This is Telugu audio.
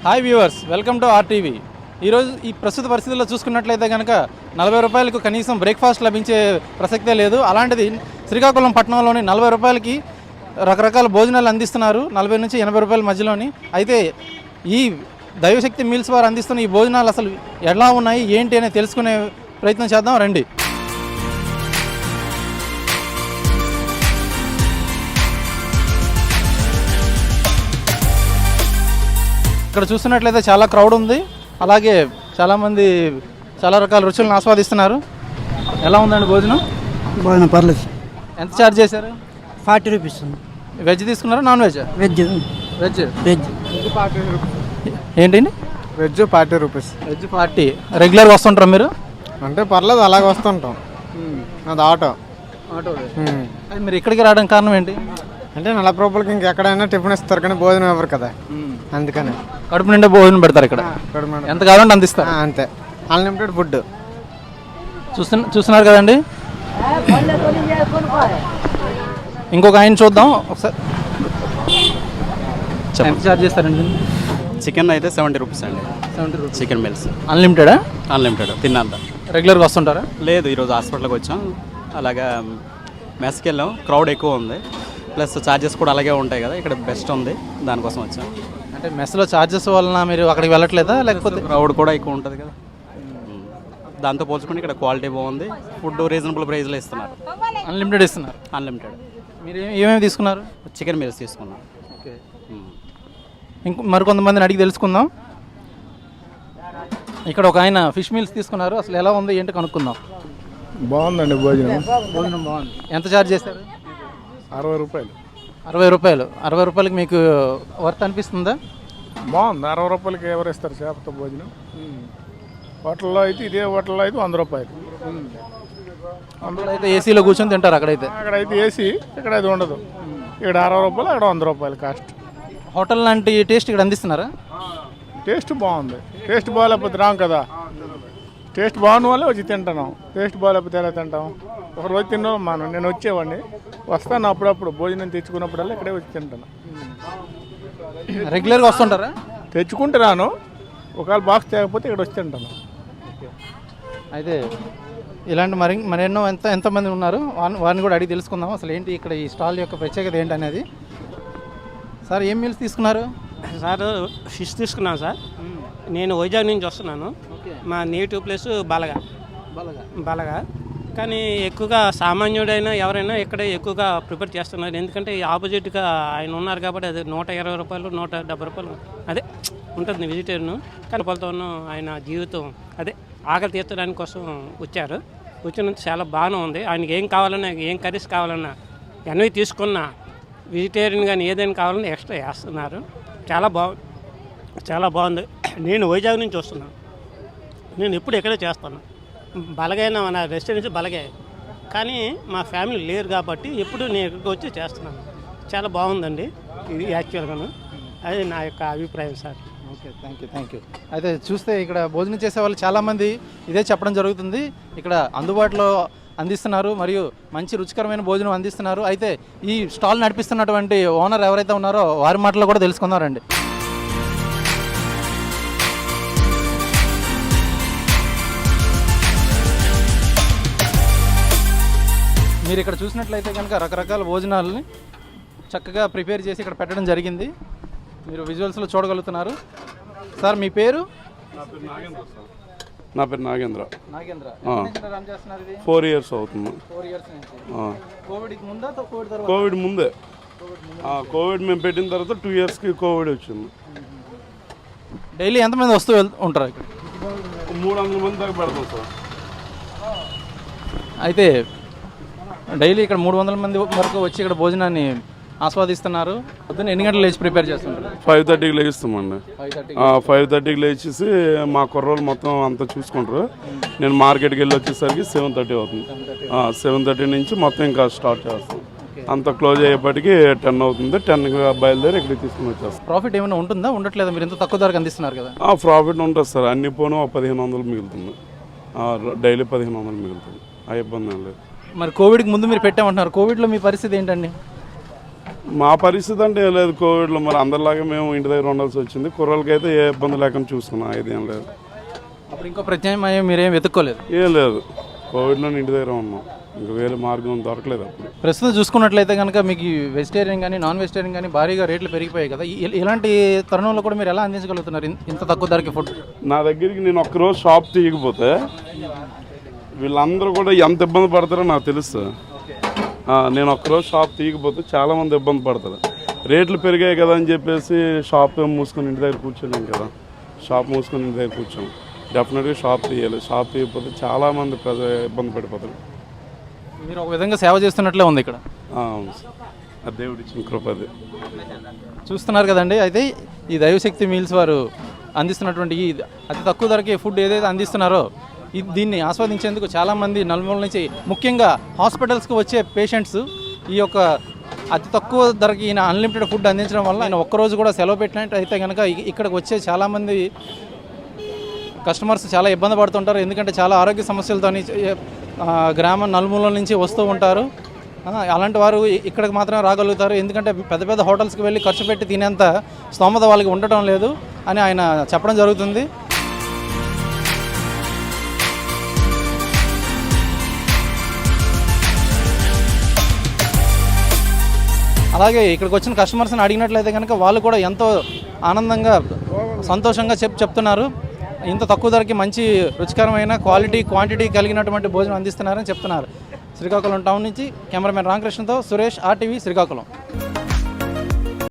Hi viewers, welcome to RTV. ఈరోజు ఈ ప్రస్తుత పరిస్థితుల్లో చూసుకున్నట్లయితే కనుక 40 రూపాయలకు కనీసం బ్రేక్ఫాస్ట్ లభించే ప్రసక్తే లేదు. అలాంటిది శ్రీకాకుళం పట్టణంలోని 40 రూపాయలకి రకరకాల భోజనాలు అందిస్తున్నారు, 40 నుంచి 80 రూపాయల మధ్యలోని. అయితే ఈ దైవశక్తి మీల్స్ వారు అందిస్తున్న ఈ భోజనాలు అసలు ఎలా ఉన్నాయి ఏంటి అని తెలుసుకునే ప్రయత్నం చేద్దాం రండి. ఇక్కడ చూస్తున్నట్లయితే చాలా క్రౌడ్ ఉంది, అలాగే చాలామంది చాలా రకాల రుచులను ఆస్వాదిస్తున్నారు. ఎలా ఉందండి భోజనం? భోజనం పర్లేదు. ఎంత ఛార్జ్ చేశారు? 40 రూపీస్. వెజ్ తీసుకున్నారా non veg? Veg. Veg veg ఏంటండి? Veg 40 rupees. వెజ్ 40. రెగ్యులర్గా వస్తుంటారా మీరు? అంటే పర్లేదు, అలాగే వస్తుంటాం. అది ఆటో. మీరు ఇక్కడికి రావడానికి కారణం ఏంటి? అంటే 40 రూపాయలకి ఇంకెక్కడైనా టిఫిన్ ఇస్తారు కానీ భోజనం ఇవ్వరు కదా, అందుకని. కడుపు నిండా భోజనం పెడతారు ఇక్కడ, ఎంత కావాలంటే అంత ఇస్తారు. అంతే, అన్లిమిటెడ్ ఫుడ్. చూస్తున్నారు కదండి. ఇంకొక ఆయన చూద్దాం ఒకసారి. ఎంత ఛార్జ్ చేస్తారండి? చికెన్ అయితే 70 రూపీస్ అండి. 70 రూపీస్ చికెన్ మీల్స్ అన్లిమిటెడా? అన్లిమిటెడ్. తిన్నంత. రెగ్యులర్గా వస్తుంటారా? లేదు, ఈరోజు హాస్పిటల్కి వచ్చాం, అలాగా మెస్కి వెళ్ళాం. క్రౌడ్ ఎక్కువ ఉంది, ప్లస్ ఛార్జెస్ కూడా అలాగే ఉంటాయి కదా, ఇక్కడ బెస్ట్ ఉంది, దానికోసం వచ్చాం. అంటే మెస్లో ఛార్జెస్ వలన మీరు అక్కడికి వెళ్ళట్లేదా, లేకపోతే క్రౌడ్ కూడా ఎక్కువ ఉంటుంది కదా, దాంతో పోల్చుకుంటే ఇక్కడ క్వాలిటీ బాగుంది, ఫుడ్ రీజనబుల్ ప్రైస్లో ఇస్తున్నారు. అన్లిమిటెడ్ ఇస్తున్నారు. అన్లిమిటెడ్. మీరు ఏమేమి తీసుకున్నారు? చికెన్ మీల్స్ తీసుకున్నాం. ఓకే. మరికొంతమందిని అడిగి తెలుసుకుందాం. ఇక్కడ ఒక ఆయన ఫిష్ మీల్స్ తీసుకున్నారు, అసలు ఎలా ఉంది ఏంటి కనుక్కుందాం. బాగుందండి భోజనం. భోజనం బాగుంది. ఎంత ఛార్జ్ చేస్తారు? 60 రూపాయలు. 60 రూపాయలు. 60 రూపాయలకి మీకు వర్త్ అనిపిస్తుందా? బాగుంది. 60 రూపాయలకి ఎవరు ఇస్తారు చేపతో భోజనం? హోటల్లో అయితే, ఇదే హోటల్లో అయితే 100 రూపాయలు. అందులో అయితే ఏసీలో కూర్చొని తింటారు. అక్కడైతే ఏసీ, ఇక్కడ అయితే ఉండదు. ఇక్కడ 60 రూపాయలు, అక్కడ 100 రూపాయలు కాస్ట్. హోటల్ లాంటి టేస్ట్ ఇక్కడ అందిస్తున్నారా? టేస్ట్ బాగుంది. టేస్ట్ బాగాలేకపోతే రాం కదా, టేస్ట్ బాగున్న వాళ్ళే వచ్చి తింటాను. టేస్ట్ బాగాలేకపోతే ఎలా తింటాం? ఒక రోజు తిన్నాం మనం. నేను వచ్చేవాడిని, వస్తాను అప్పుడప్పుడు భోజనం తెచ్చుకున్నప్పుడల్లా ఇక్కడే వచ్చి తింటాను. రెగ్యులర్గా వస్తుంటారా? తెచ్చుకుంటే రాను, ఒకవేళ బాక్స్ తేకపోతే ఇక్కడ వచ్చి తింటాను. అయితే ఇలాంటి మరెన్నో ఎంతమంది ఉన్నారు, వారిని కూడా అడిగి తెలుసుకుందాం అసలు ఏంటి ఇక్కడ ఈ స్టాల్ యొక్క ప్రత్యేకత ఏంటి అనేది. సార్, ఏం మీల్స్ తీసుకున్నారు? సార్, ఫిష్ తీసుకున్నాను సార్. నేను వైజాగ్ నుంచి వస్తున్నాను. మా నేటివ్ ప్లేస్ బలగా, కానీ ఎక్కువగా సామాన్యుడైనా ఎవరైనా ఇక్కడే ఎక్కువగా ప్రిపేర్ చేస్తున్నారు. ఎందుకంటే ఆపోజిట్గా ఆయన ఉన్నారు కాబట్టి అది 120 రూపాయలు 170 రూపాయలు అదే ఉంటుంది వెజిటేరియన్. కానీ రూపాయలతోనూ ఆయన జీవితం అదే ఆకలి తీర్చడానికి కోసం వచ్చారు. వచ్చినంత చాలా బాగానే ఉంది. ఆయనకి ఏం కావాలన్నా, ఏం కర్రీస్ కావాలన్నా ఎన్వి తీసుకున్నా, వెజిటేరియన్ కానీ ఏదైనా కావాలన్నా ఎక్స్ట్రా వేస్తున్నారు. చాలా బాగుంది. నేను వైజాగ్ నుంచి వస్తున్నాను. నేను ఎప్పుడు ఇక్కడే చేస్తాను. బలగైనా మన రెస్టారెంట్స్ బలగే, కానీ మా ఫ్యామిలీ లేరు కాబట్టి ఎప్పుడు నేను ఇక్కడికి వచ్చి చేస్తున్నాను. చాలా బాగుందండి ఇది యాక్చువల్గాను. అది నా యొక్క అభిప్రాయం సార్. Okay, thank you. అయితే చూస్తే ఇక్కడ భోజనం చేసే వాళ్ళు చాలామంది ఇదే చెప్పడం జరుగుతుంది. ఇక్కడ అందుబాటులో అందిస్తున్నారు మరియు మంచి రుచికరమైన భోజనం అందిస్తున్నారు. అయితే ఈ స్టాల్ నడిపిస్తున్నటువంటి ఓనర్ ఎవరైతే ఉన్నారో వారి మాటలు కూడా తెలుసుకుందారండి. మీరు ఇక్కడ చూసినట్లయితే కనుక రకరకాల భోజనాలని చక్కగా ప్రిపేర్ చేసి ఇక్కడ పెట్టడం జరిగింది. మీరు విజువల్స్లో చూడగలుగుతున్నారు. సార్, మీ పేరు? నా పేరు నాగేంద్ర. 4 ఇయర్స్ అవుతుంది. 4 ఇయర్స్ నుంచి. కోవిడ్ ముందా? కోవిడ్ ముందే. కోవిడ్ మేము పెట్టిన తర్వాత 2 ఇయర్స్కి కోవిడ్ వచ్చింది. డైలీ ఎంతమంది వస్తూ ఉంటారు ఇక్కడ? 300 మంది దాకా పెడతాం సార్. అయితే డైలీ ఇక్కడ 300 మంది వరకు వచ్చి ఇక్కడ భోజనాన్ని ఆస్వాదిస్తున్నారు. పొద్దున్న ఎన్ని గంటలు లేచి ప్రిపేర్ చేస్తుంటారు? 5:30కి లేస్తామండి. 5:30కి లేచేసి మా కుర్రోళ్ళు మొత్తం అంతా చూసుకుంటారు. నేను మార్కెట్కి వెళ్ళి వచ్చేసరికి 7:30 అవుతుంది. 7:30 నుంచి మొత్తం ఇంకా స్టార్ట్ చేస్తాం. అంత క్లోజ్ అయ్యేపటికి 10 అవుతుంది. 10కి బయలుదేరి ఇక్కడికి తీసుకుని వచ్చేస్తాం. ప్రాఫిట్ ఏమైనా ఉంటుందా? ఉండట్లేదా? మీరు ఎంత తక్కువ ధరకు అందిస్తున్నారు కదా. ప్రాఫిట్ ఉంటుంది సార్. అన్ని పోను 1500 మిగులుతుంది. డైలీ 1500 మిగులుతుంది. ఆ ఇబ్బంది ఏం లేదు. మరి కోవిడ్కి ముందు మీరు పెట్టామంటున్నారు, కోవిడ్లో మీ పరిస్థితి ఏంటండి? మా పరిస్థితి అంటే ఏం లేదు. కోవిడ్లో మరి అందరిలాగా మేము ఇంటి దగ్గర ఉండాల్సి వచ్చింది. కుర్రలకి అయితే ఏ ఇబ్బంది లేకుండా చూసుకున్నాం. ఇదేం లేదు. అప్పుడు ఇంకో ప్రత్యామ్నాయం మీరేం వెతుక్కోలేదు? ఏం లేదు, కోవిడ్లో ఇంటి దగ్గర ఉన్నాం. ఇంకా వేరే మార్గం దొరకలేదు అప్పుడు. ప్రస్తుతం చూసుకున్నట్లయితే కనుక మీకు వెజిటేరియన్ కానీ నాన్ వెజిటేరియన్ కానీ భారీగా రేట్లు పెరిగిపోయాయి కదా. ఇలాంటి తరుణంలో కూడా మీరు ఎలా అందించగలుగుతున్నారు ఇంత తక్కువ ధరకి ఫుడ్? నా దగ్గరికి నేను ఒక్కరోజు షాప్ తీయకపోతే వీళ్ళందరూ కూడా ఎంత ఇబ్బంది పడతారో నాకు తెలుసు. నేను ఒక్కరోజు షాప్ తీయకపోతే చాలామంది ఇబ్బంది పడతారు. రేట్లు పెరిగాయి కదా అని చెప్పేసి షాప్ మూసుకొని ఇంటి దగ్గర కూర్చోలేం కదా. షాప్ మూసుకొని ఇంటి దగ్గర కూర్చోం. డెఫినెట్గా షాప్ తీయాలి. షాప్ తీయకపోతే చాలామంది ఇబ్బంది పడిపోతారు. మీరు ఒక విధంగా సేవ చేస్తున్నట్లే ఉంది ఇక్కడ. అవును సార్, ఆ దేవుడి ఇచ్చిన కృపది. చూస్తున్నారు కదండి. అయితే ఈ దైవశక్తి మీల్స్ వారు అందిస్తున్నటువంటి ఈ అతి తక్కువ ధరకి ఫుడ్ ఏదైతే అందిస్తున్నారో దీన్ని ఆస్వాదించేందుకు చాలామంది నలుమూల నుంచి, ముఖ్యంగా హాస్పిటల్స్కి వచ్చే పేషెంట్స్ ఈ యొక్క అతి తక్కువ ధరకి ఈయన అన్లిమిటెడ్ ఫుడ్ అందించడం వల్ల ఆయన ఒక్కరోజు కూడా సెలవు పెట్టినట్టు అయితే కనుక ఇక్కడికి వచ్చే చాలామంది కస్టమర్స్ చాలా ఇబ్బంది పడుతుంటారు. ఎందుకంటే చాలా ఆరోగ్య సమస్యలతో గ్రామం నలుమూలల నుంచి వస్తూ ఉంటారు. అలాంటి వారు ఇక్కడికి మాత్రమే రాగలుగుతారు. ఎందుకంటే పెద్ద పెద్ద హోటల్స్కి వెళ్ళి ఖర్చు పెట్టి తినేంత స్తోమత వాళ్ళకి ఉండటం లేదు అని ఆయన చెప్పడం జరుగుతుంది. అలాగే ఇక్కడికి వచ్చిన కస్టమర్స్ని అడిగినట్లయితే కనుక వాళ్ళు కూడా ఎంతో ఆనందంగా సంతోషంగా చెప్తున్నారు. ఇంత తక్కువ ధరకి మంచి రుచికరమైన క్వాంటిటీ కలిగినటువంటి భోజనం అందిస్తున్నారని చెప్తున్నారు. శ్రీకాకుళం టౌన్ నుంచి కెమెరామెన్ రామకృష్ణతో సురేష్, RTV శ్రీకాకుళం.